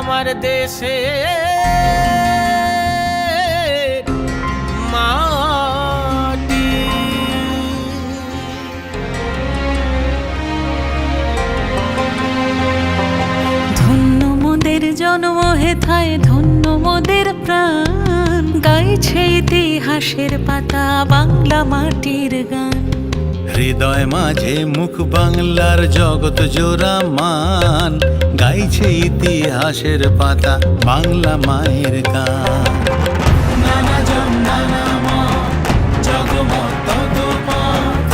আমার দেশে মাটি। ধন্য মোদের জন্ম হেথায়, ধন্য মোদের প্রাণ, গাইছে ইতিহাসের পাতা বাংলা মাটির গান। হৃদয় মাঝে মুখ বাংলার জগৎ জোড়া মান, গাইছে ইতিহাসের পাতা বাংলা মায়ের গান। নানা জন নানা মত, জগমত ততপথ,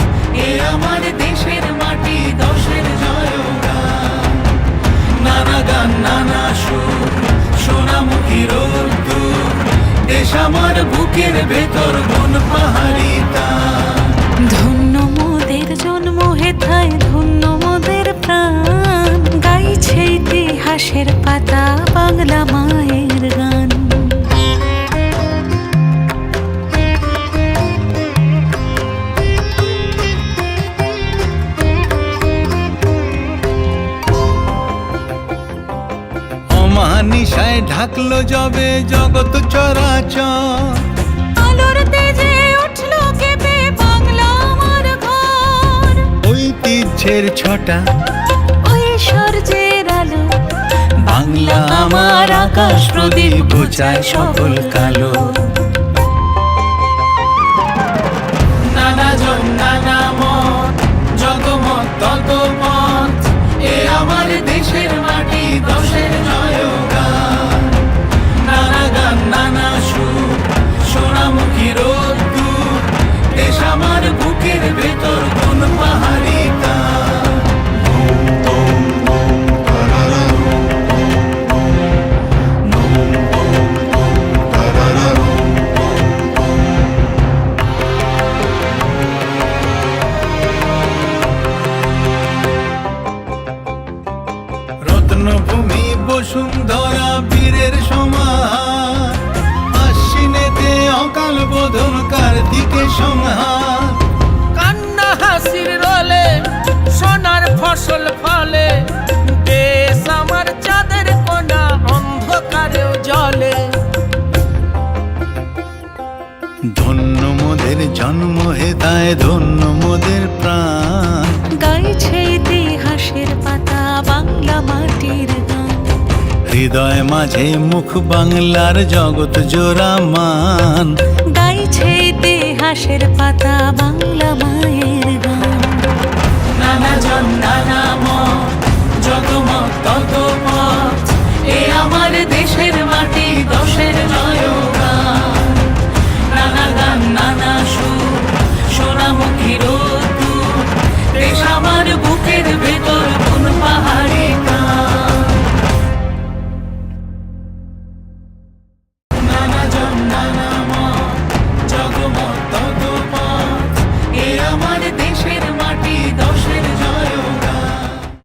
এ আমার দেশের মাটি দশের জয়গান। নানা গান নানা সুর, সোনামুখী রোদ্দুর, দেশ আমার বুকের ভেতর কোন পাহাড়ি তান। ধন্য মোদের জন্ম হেথায়, ধন্য মোদের প্রাণ, গাইছে ইতিহাসের পাতা বাংলা মায়ের গান। অমানিসায় ঢাকলো যবে জগৎ চরাচর, আলোর তেজে উঠলো কেঁপে বাংলা আমার ঘর। ঐতিহ্যের ছটা ঐশ্বর্যের আলো, বাংলা আমার আকাশ প্রদীপ ঘুচায় সকল কালো। নানা জন নানা মত, জগমত ততপথ, এ আমার দেশের মাটি দশের জয়গান। নানা গান নানা সুর, সোনামুখী রোদ্দুর, দেশ আমার বুকের ভেতর কোন পাহাড়ি তান। রত্নভূমি বসুন্ধরা বীরের সমাহার, আশ্বিনেতে অকাল বোধন কার্তিকে সংহার। কান্না হাসির রলে সোনার ফসল ফলে, দেশ আমার চাঁদের কোনা অন্ধকারেও জ্বলে। ধন্য মোদের জন্ম হেতায়, ধন্য মোদের প্রাণ, গাইছে ইতিহাসের পাতা বাংলা মাটির গান। হৃদয় মাঝে মুখ বাংলার জগৎ জোড়া মান, গাইছে ইতিহাসের পাতা বাংলা মায়ের